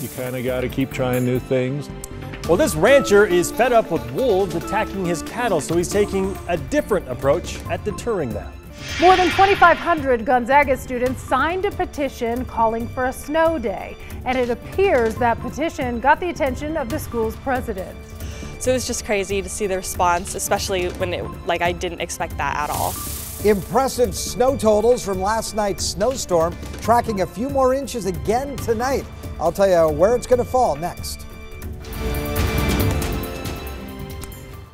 You kind of got to keep trying new things. Well, this rancher is fed up with wolves attacking his cattle, so he's taking a different approach at deterring them. More than 2,500 Gonzaga students signed a petition calling for a snow day, and it appears that petition got the attention of the school's president. So it was just crazy to see the response, especially when I didn't expect that at all. Impressive snow totals from last night's snowstorm, tracking a few more inches again tonight. I'll tell you where it's going to fall next.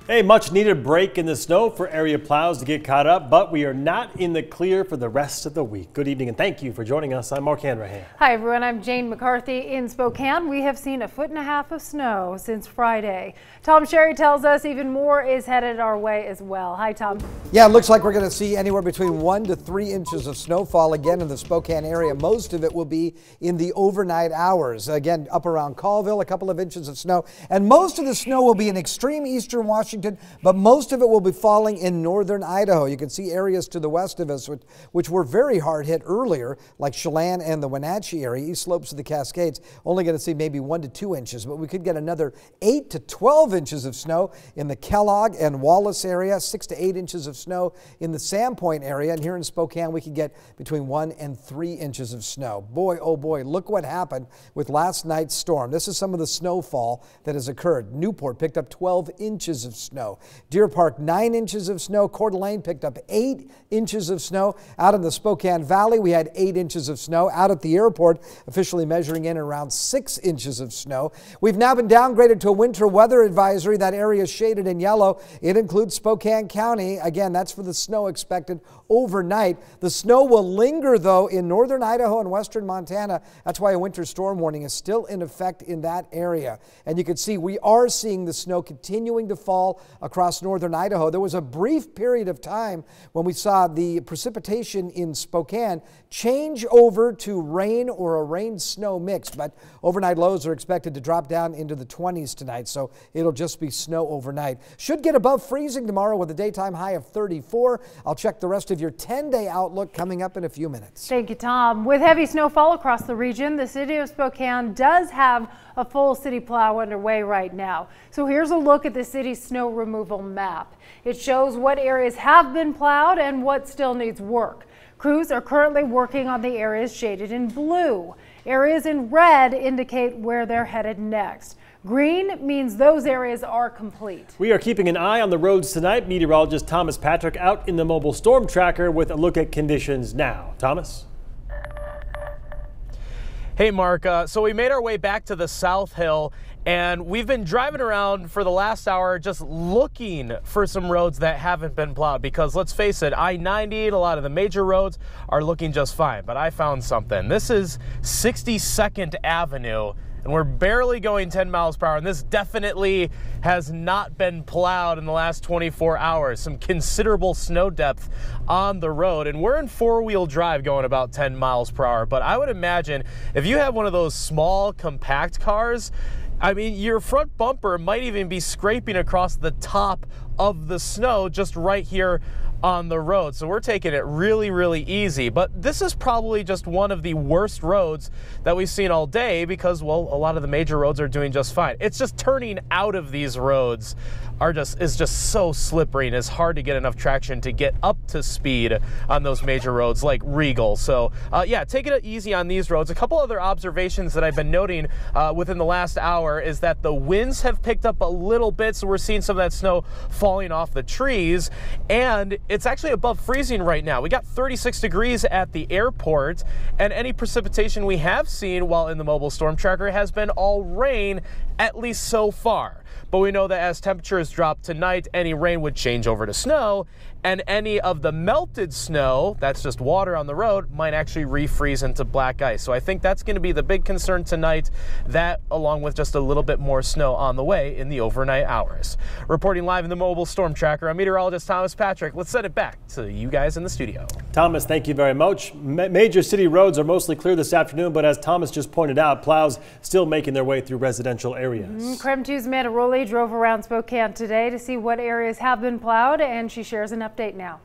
A much needed break in the snow for area plows to get caught up, but we are not in the clear for the rest of the week. Good evening and thank you for joining us. I'm Mark Hanrahan. Hi everyone, I'm Jane McCarthy. In Spokane, we have seen 1.5 feet of snow since Friday. Tom Sherry tells us even more is headed our way as well. Hi Tom. Yeah, it looks like we're going to see anywhere between 1 to 3 inches of snowfall again in the Spokane area. Most of it will be in the overnight hours. Again, up around Colville, a couple of inches of snow. And most of the snow will be in extreme eastern Washington, but most of it will be falling in northern Idaho. You can see areas to the west of us which were very hard hit earlier, like Chelan and the Wenatchee area, east slopes of the Cascades. Only going to see maybe 1 to 2 inches, but we could get another 8 to 12 inches of snow in the Kellogg and Wallace area, 6 to 8 inches of snow in the Sandpoint area, and here in Spokane we could get between 1 and 3 inches of snow. Boy, oh boy, look what happened with last night's storm. This is some of the snowfall that has occurred. Newport picked up 12 inches of snow. Deer Park, 9 inches of snow. Coeur d'Alene picked up 8 inches of snow. Out in the Spokane Valley, we had 8 inches of snow. Out at the airport, officially measuring in around 6 inches of snow. We've now been downgraded to a winter weather advisory. That area is shaded in yellow. It includes Spokane County. Again, that's for the snow expected overnight. The snow will linger, though, in northern Idaho and western Montana. That's why a winter storm warning is still in effect in that area. And you can see we are seeing the snow continuing to fall across northern Idaho. There was a brief period of time when we saw the precipitation in Spokane change over to rain or a rain-snow mix, but overnight lows are expected to drop down into the 20s tonight, so it'll just be snow overnight. Should get above freezing tomorrow with a daytime high of 34. I'll check the rest of your 10-day outlook coming up in a few minutes. Thank you, Tom. With heavy snowfall across the region, the city of Spokane does have a full city plow underway right now. So here's a look at the city's snow removal map. It shows what areas have been plowed and what still needs work. Crews are currently working on the areas shaded in blue. Areas in red indicate where they're headed next. Green means those areas are complete. We are keeping an eye on the roads tonight. Meteorologist Thomas Patrick out in the mobile storm tracker with a look at conditions now. Thomas? Hey Mark, so we made our way back to the South Hill and we've been driving around for the last hour just looking for some roads that haven't been plowed because let's face it, I-90 and a lot of the major roads are looking just fine, but I found something. This is 62nd Avenue and we're barely going 10 miles per hour, and this definitely has not been plowed in the last 24 hours. Some considerable snow depth on the road, and we're in four-wheel drive going about 10 miles per hour, but I would imagine if you have one of those small compact cars, I mean, your front bumper might even be scraping across the top of the snow just right here on the road. So we're taking it really, really easy. But this is probably just one of the worst roads that we've seen all day because, well, a lot of the major roads are doing just fine. It's just turning out of these roads is just so slippery, and it's hard to get enough traction to get up to speed on those major roads like Regal. So yeah, taking it easy on these roads. A couple other observations that I've been noting within the last hour is that the winds have picked up a little bit, so we're seeing some of that snow falling off the trees, and it's actually above freezing right now. We got 36 degrees at the airport, and any precipitation we have seen while in the mobile storm tracker has been all rain, at least so far. But we know that as temperatures drop tonight, any rain would change over to snow, and any of the melted snow, that's just water on the road, might actually refreeze into black ice. So I think that's going to be the big concern tonight, that along with just a little bit more snow on the way in the overnight hours. Reporting live in the mobile storm tracker, I'm meteorologist Thomas Patrick. Let's send it back to you guys in the studio. Thomas, thank you very much. Major city roads are mostly clear this afternoon, but as Thomas just pointed out, plows still making their way through residential areas. KREM 2's Amanda Rowley drove around Spokane today to see what areas have been plowed, and she shares an update now.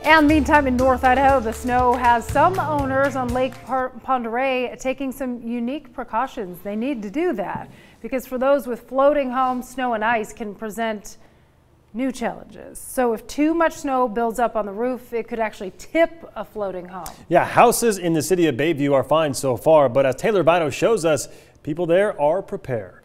And meantime, in North Idaho, the snow has some owners on Lake Pend Oreille taking some unique precautions. They need to do that because for those with floating homes, snow and ice can present new challenges. So if too much snow builds up on the roof, it could actually tip a floating home. Yeah, houses in the city of Bayview are fine so far, but as Taylor Vino shows us, people there are prepared.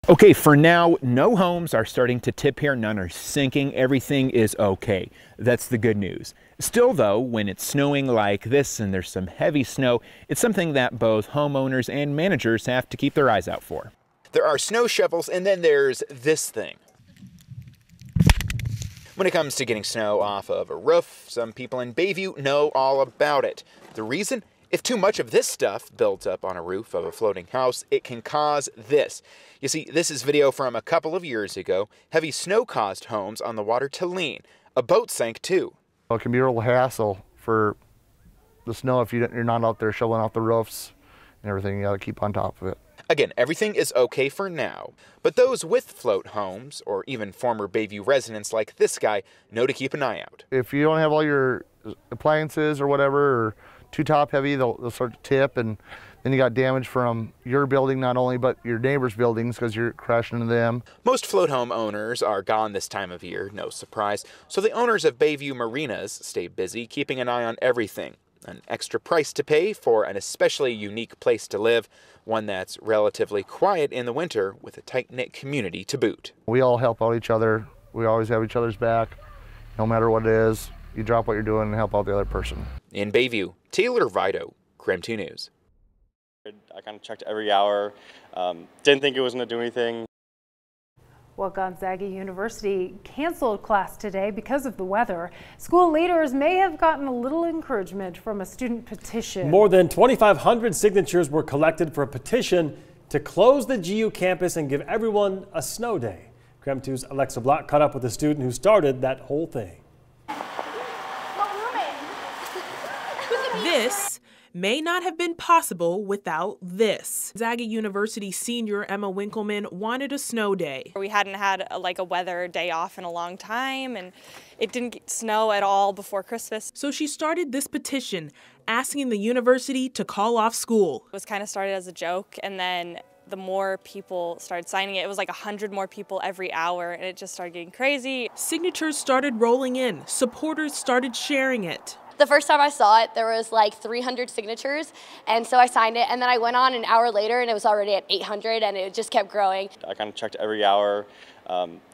Okay, for now, no homes are starting to tip here. None are sinking. Everything is okay. That's the good news. Still, though, when it's snowing like this and there's some heavy snow, it's something that both homeowners and managers have to keep their eyes out for. There are snow shovels, and then there's this thing. When it comes to getting snow off of a roof, some people in Bayview know all about it. The reason? If too much of this stuff builds up on a roof of a floating house, it can cause this. You see, this is video from a couple of years ago. Heavy snow caused homes on the water to lean. A boat sank too. It can be a real hassle for the snow if you're not out there shoveling off the roofs and everything. You got to keep on top of it. Again, everything is okay for now, but those with float homes, or even former Bayview residents like this guy, know to keep an eye out. If you don't have all your appliances or whatever, or too top heavy, they'll start to tip, and then you got damage from your building not only, but your neighbors' buildings because you're crashing into them. Most float home owners are gone this time of year, no surprise, so the owners of Bayview marinas stay busy keeping an eye on everything. An extra price to pay for an especially unique place to live, one that's relatively quiet in the winter with a tight-knit community to boot. We all help out each other. We always have each other's back, no matter what it is. You drop what you're doing and help out the other person. In Bayview, Taylor Vino, KREM 2 News. I kind of checked every hour. Didn't think it was going to do anything. Well, Gonzaga University canceled class today because of the weather. School leaders may have gotten a little encouragement from a student petition. More than 2,500 signatures were collected for a petition to close the GU campus and give everyone a snow day. KREM 2's Alexa Block caught up with a student who started that whole thing. This may not have been possible without this. Gonzaga University senior Emma Winkleman wanted a snow day. We hadn't had a weather day off in a long time, and it didn't snow at all before Christmas. So she started this petition asking the university to call off school. It was kind of started as a joke, and then the more people started signing it, it was like 100 more people every hour, and it just started getting crazy. Signatures started rolling in. Supporters started sharing it. The first time I saw it, there was like 300 signatures, and so I signed it, and then I went on an hour later, and it was already at 800, and it just kept growing. I kind of checked every hour.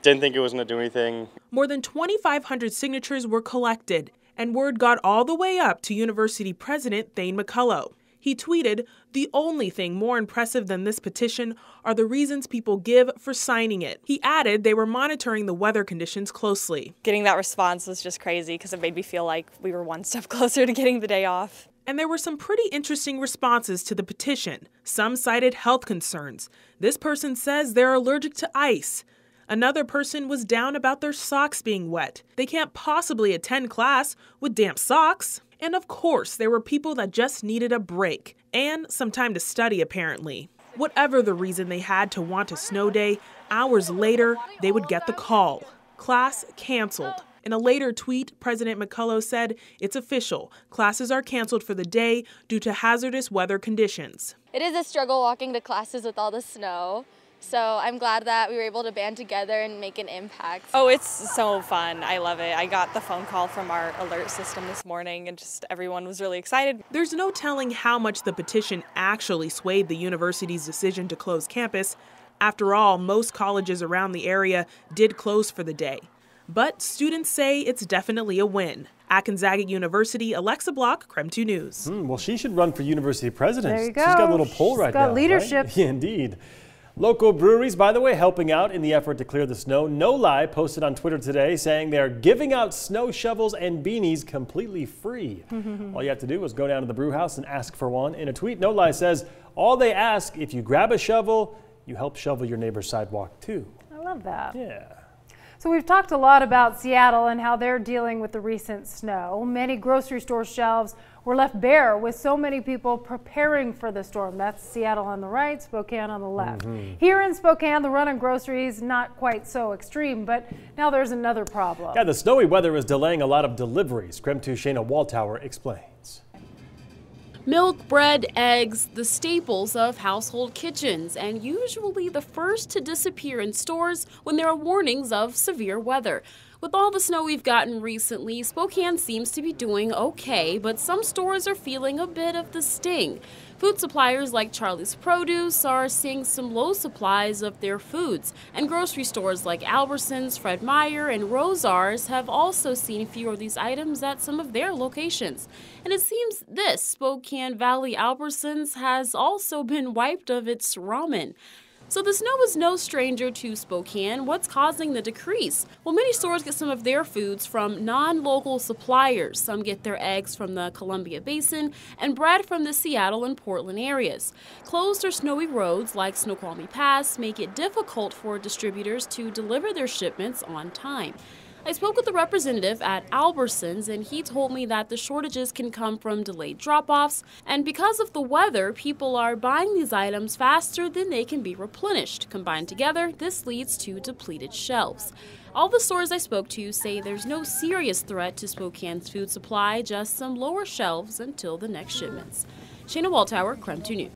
Didn't think it was going to do anything. More than 2,500 signatures were collected, and word got all the way up to University President Thane McCullough. He tweeted, "The only thing more impressive than this petition are the reasons people give for signing it." He added they were monitoring the weather conditions closely. Getting that response was just crazy because it made me feel like we were one step closer to getting the day off. And there were some pretty interesting responses to the petition. Some cited health concerns. This person says they're allergic to ice. Another person was down about their socks being wet. They can't possibly attend class with damp socks. And of course, there were people that just needed a break and some time to study, apparently. Whatever the reason they had to want a snow day, hours later, they would get the call. Class canceled. In a later tweet, President McCullough said, "It's official. Classes are canceled for the day due to hazardous weather conditions." It is a struggle walking to classes with all the snow. So I'm glad that we were able to band together and make an impact. Oh, it's so fun. I love it. I got the phone call from our alert system this morning, and just everyone was really excited. There's no telling how much the petition actually swayed the university's decision to close campus. After all, most colleges around the area did close for the day. But students say it's definitely a win. At Gonzaga University, Alexa Block, KREM 2 News. Well, she should run for university president. There you go. She's got a little poll right now. She's got leadership. Right? Yeah, indeed. Local breweries, by the way, helping out in the effort to clear the snow. No Lie posted on Twitter today saying they are giving out snow shovels and beanies completely free. All you have to do is go down to the brew house and ask for one. In a tweet, No Lie says, all they ask, if you grab a shovel, you help shovel your neighbor's sidewalk too. I love that. Yeah. So we've talked a lot about Seattle and how they're dealing with the recent snow. Many grocery store shelves were left bare with so many people preparing for the storm. That's Seattle on the right, Spokane on the left. Here in Spokane, the run on groceries not quite so extreme, but now there's another problem. Yeah, the snowy weather is delaying a lot of deliveries. KREM 2's Shayna Waldtower explains. Milk, bread, eggs, the staples of household kitchens, and usually the first to disappear in stores when there are warnings of severe weather. With all the snow we've gotten recently, Spokane seems to be doing okay, but some stores are feeling a bit of the sting. Food suppliers like Charlie's Produce are seeing some low supplies of their foods, and grocery stores like Albertsons, Fred Meyer, and Rosar's have also seen fewer of these items at some of their locations. And it seems this Spokane Valley Albertsons has also been wiped of its ramen. So the snow is no stranger to Spokane. What's causing the decrease? Well, many stores get some of their foods from non-local suppliers. Some get their eggs from the Columbia Basin and bread from the Seattle and Portland areas. Closed or snowy roads like Snoqualmie Pass make it difficult for distributors to deliver their shipments on time. I spoke with a representative at Albertsons, and he told me that the shortages can come from delayed drop-offs, and because of the weather, people are buying these items faster than they can be replenished. Combined together, this leads to depleted shelves. All the stores I spoke to say there's no serious threat to Spokane's food supply, just some lower shelves until the next shipments. Shayna Waldtower, KREM 2 News.